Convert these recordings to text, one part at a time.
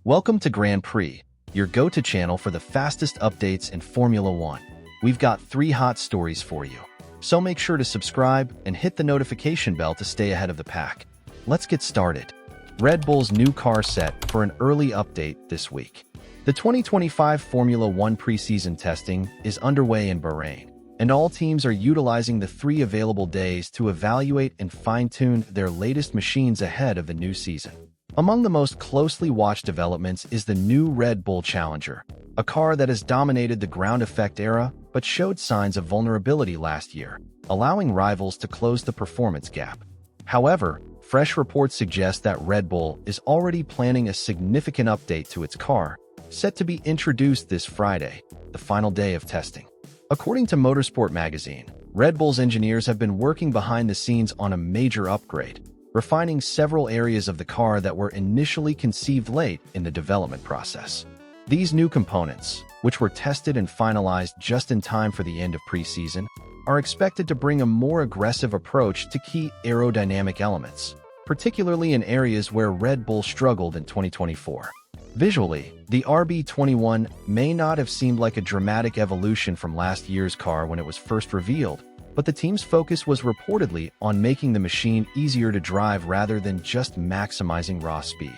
Welcome to Grand Prix, your go-to channel for the fastest updates in Formula One. We've got 3 hot stories for you, so make sure to subscribe and hit the notification bell to stay ahead of the pack. Let's get started. Red Bull's new car set for an early update this week. The 2025 Formula One preseason testing is underway in Bahrain, and all teams are utilizing the 3 available days to evaluate and fine-tune their latest machines ahead of the new season. Among the most closely watched developments is the new Red Bull Challenger, a car that has dominated the ground effect era but showed signs of vulnerability last year, allowing rivals to close the performance gap. However, fresh reports suggest that Red Bull is already planning a significant update to its car, set to be introduced this Friday, the final day of testing. According to Motorsport magazine, Red Bull's engineers have been working behind the scenes on a major upgrade, refining several areas of the car that were initially conceived late in the development process. These new components, which were tested and finalized just in time for the end of preseason, are expected to bring a more aggressive approach to key aerodynamic elements, particularly in areas where Red Bull struggled in 2024. Visually, the RB21 may not have seemed like a dramatic evolution from last year's car when it was first revealed, but the team's focus was reportedly on making the machine easier to drive rather than just maximizing raw speed.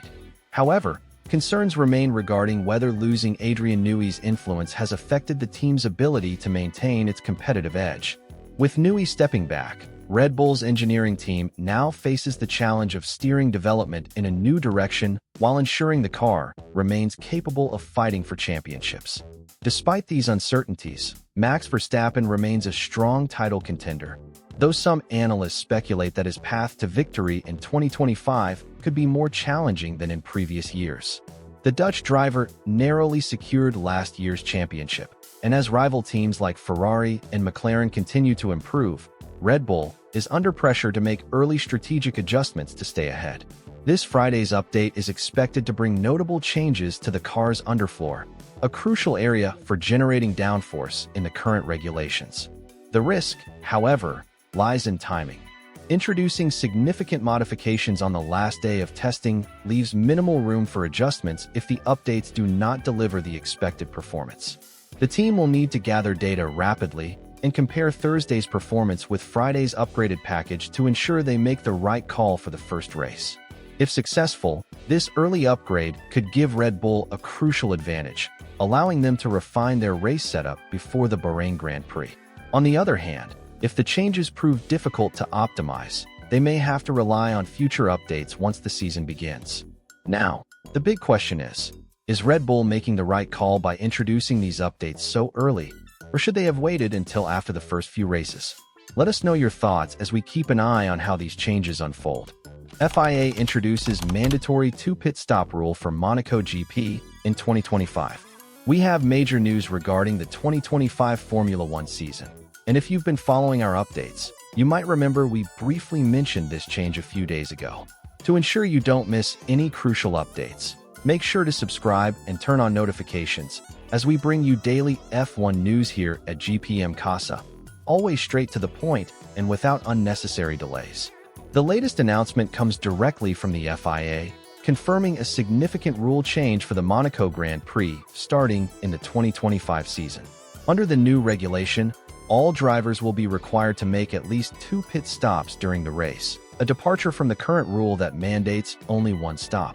However, concerns remain regarding whether losing Adrian Newey's influence has affected the team's ability to maintain its competitive edge. With Newey stepping back, Red Bull's engineering team now faces the challenge of steering development in a new direction while ensuring the car remains capable of fighting for championships. Despite these uncertainties, Max Verstappen remains a strong title contender, though some analysts speculate that his path to victory in 2025 could be more challenging than in previous years. The Dutch driver narrowly secured last year's championship, and as rival teams like Ferrari and McLaren continue to improve, Red Bull is under pressure to make early strategic adjustments to stay ahead. This Friday's update is expected to bring notable changes to the car's underfloor, a crucial area for generating downforce in the current regulations. The risk, however, lies in timing. Introducing significant modifications on the last day of testing leaves minimal room for adjustments if the updates do not deliver the expected performance. The team will need to gather data rapidly and compare Thursday's performance with Friday's upgraded package to ensure they make the right call for the first race. If successful, this early upgrade could give Red Bull a crucial advantage, allowing them to refine their race setup before the Bahrain Grand Prix. On the other hand, if the changes prove difficult to optimize, they may have to rely on future updates once the season begins. Now, the big question is Red Bull making the right call by introducing these updates so early, or should they have waited until after the first few races? Let us know your thoughts as we keep an eye on how these changes unfold. FIA introduces mandatory 2 pit stop rule for Monaco GP in 2025. We have major news regarding the 2025 Formula One season, and if you've been following our updates, you might remember we briefly mentioned this change a few days ago. To ensure you don't miss any crucial updates, make sure to subscribe and turn on notifications as we bring you daily F1 news here at GPM Casa, always straight to the point and without unnecessary delays. The latest announcement comes directly from the FIA, confirming a significant rule change for the Monaco Grand Prix starting in the 2025 season. Under the new regulation, all drivers will be required to make at least 2 pit stops during the race, a departure from the current rule that mandates only 1 stop.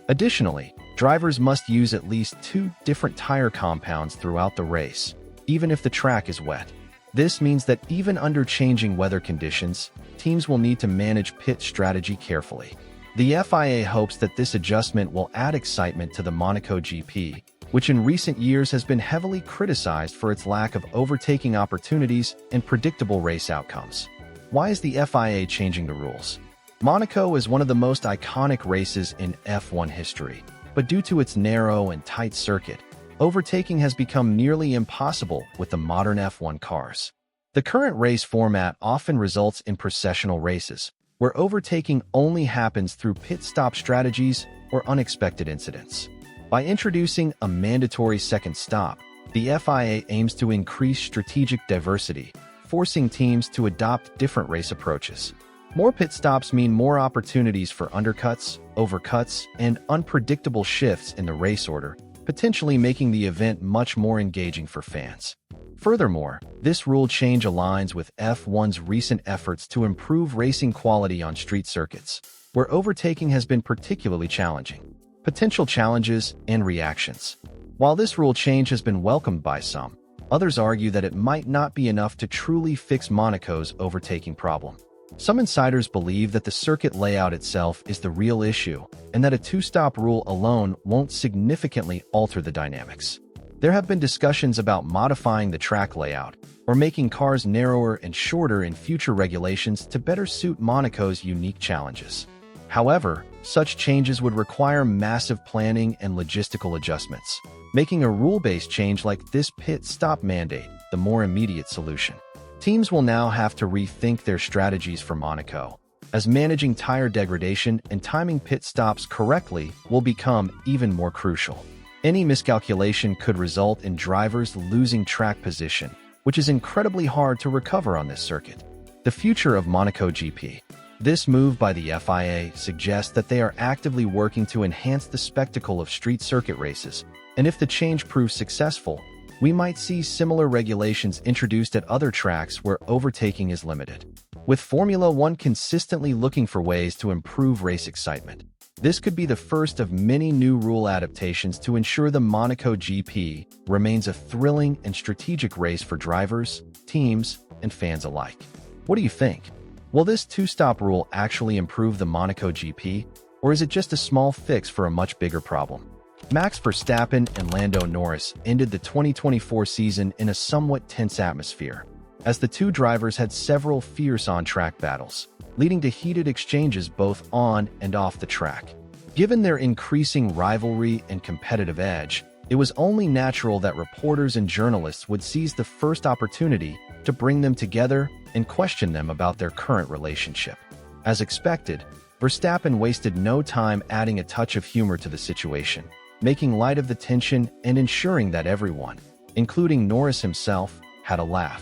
Additionally, drivers must use at least 2 different tire compounds throughout the race, even if the track is wet. This means that even under changing weather conditions, teams will need to manage pit strategy carefully. The FIA hopes that this adjustment will add excitement to the Monaco GP, which in recent years has been heavily criticized for its lack of overtaking opportunities and predictable race outcomes. Why is the FIA changing the rules? Monaco is one of the most iconic races in F1 history, but due to its narrow and tight circuit, overtaking has become nearly impossible with the modern F1 cars. The current race format often results in processional races, where overtaking only happens through pit stop strategies or unexpected incidents. By introducing a mandatory second stop, the FIA aims to increase strategic diversity, forcing teams to adopt different race approaches. More pit stops mean more opportunities for undercuts, overcuts, and unpredictable shifts in the race order, potentially making the event much more engaging for fans. Furthermore, this rule change aligns with F1's recent efforts to improve racing quality on street circuits, where overtaking has been particularly challenging. Potential challenges and reactions. While this rule change has been welcomed by some, others argue that it might not be enough to truly fix Monaco's overtaking problem. Some insiders believe that the circuit layout itself is the real issue, and that a two-stop rule alone won't significantly alter the dynamics. There have been discussions about modifying the track layout, or making cars narrower and shorter in future regulations to better suit Monaco's unique challenges. However, such changes would require massive planning and logistical adjustments, making a rule-based change like this pit stop mandate the more immediate solution. Teams will now have to rethink their strategies for Monaco, as managing tire degradation and timing pit stops correctly will become even more crucial. Any miscalculation could result in drivers losing track position, which is incredibly hard to recover on this circuit. The future of Monaco GP. This move by the FIA suggests that they are actively working to enhance the spectacle of street circuit races, and if the change proves successful, we might see similar regulations introduced at other tracks where overtaking is limited. With Formula One consistently looking for ways to improve race excitement, this could be the first of many new rule adaptations to ensure the Monaco GP remains a thrilling and strategic race for drivers, teams, and fans alike. What do you think? Will this two-stop rule actually improve the Monaco GP, or is it just a small fix for a much bigger problem? Max Verstappen and Lando Norris ended the 2024 season in a somewhat tense atmosphere, as the two drivers had several fierce on-track battles, leading to heated exchanges both on and off the track. Given their increasing rivalry and competitive edge, it was only natural that reporters and journalists would seize the first opportunity to bring them together and question them about their current relationship. As expected, Verstappen wasted no time adding a touch of humor to the situation, making light of the tension and ensuring that everyone, including Norris himself, had a laugh.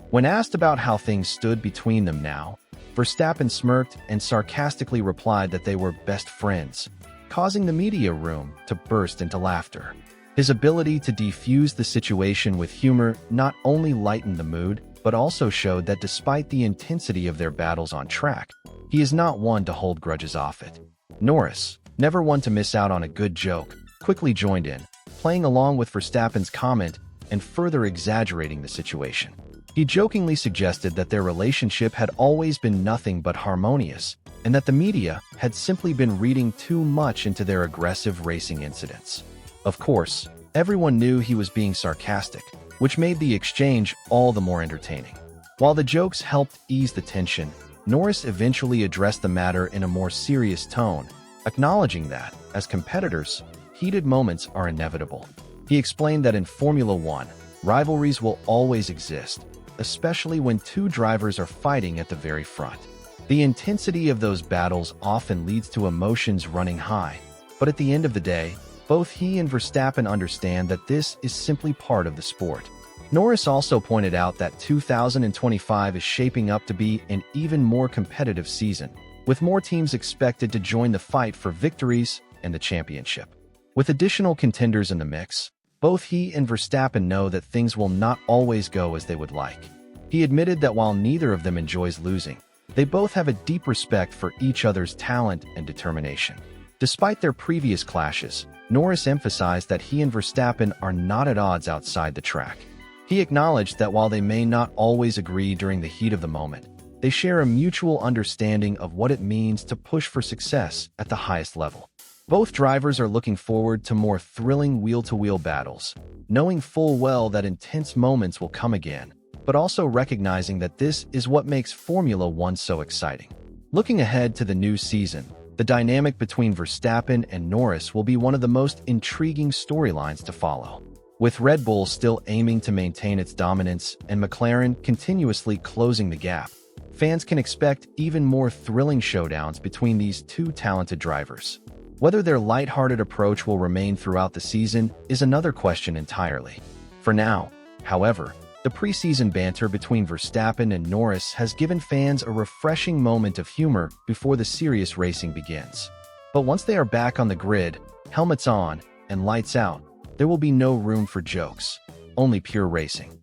When asked about how things stood between them now, Verstappen smirked and sarcastically replied that they were best friends, causing the media room to burst into laughter. His ability to defuse the situation with humor not only lightened the mood, but also showed that despite the intensity of their battles on track, he is not one to hold grudges off it. Norris, never one to miss out on a good joke, quickly joined in, playing along with Verstappen's comment and further exaggerating the situation. He jokingly suggested that their relationship had always been nothing but harmonious, and that the media had simply been reading too much into their aggressive racing incidents. Of course, everyone knew he was being sarcastic, which made the exchange all the more entertaining. While the jokes helped ease the tension, Norris eventually addressed the matter in a more serious tone, acknowledging that, as competitors, heated moments are inevitable. He explained that in Formula One, rivalries will always exist, especially when two drivers are fighting at the very front. The intensity of those battles often leads to emotions running high, but at the end of the day, both he and Verstappen understand that this is simply part of the sport. Norris also pointed out that 2025 is shaping up to be an even more competitive season, with more teams expected to join the fight for victories and the championship. With additional contenders in the mix, both he and Verstappen know that things will not always go as they would like. He admitted that while neither of them enjoys losing, they both have a deep respect for each other's talent and determination. Despite their previous clashes, Norris emphasized that he and Verstappen are not at odds outside the track. He acknowledged that while they may not always agree during the heat of the moment, they share a mutual understanding of what it means to push for success at the highest level. Both drivers are looking forward to more thrilling wheel-to-wheel battles, knowing full well that intense moments will come again, but also recognizing that this is what makes Formula One so exciting. Looking ahead to the new season, the dynamic between Verstappen and Norris will be one of the most intriguing storylines to follow. With Red Bull still aiming to maintain its dominance and McLaren continuously closing the gap, fans can expect even more thrilling showdowns between these two talented drivers. Whether their lighthearted approach will remain throughout the season is another question entirely. For now, however, The preseason banter between Verstappen and Norris has given fans a refreshing moment of humor before the serious racing begins. But once they are back on the grid, helmets on, and lights out, there will be no room for jokes, only pure racing.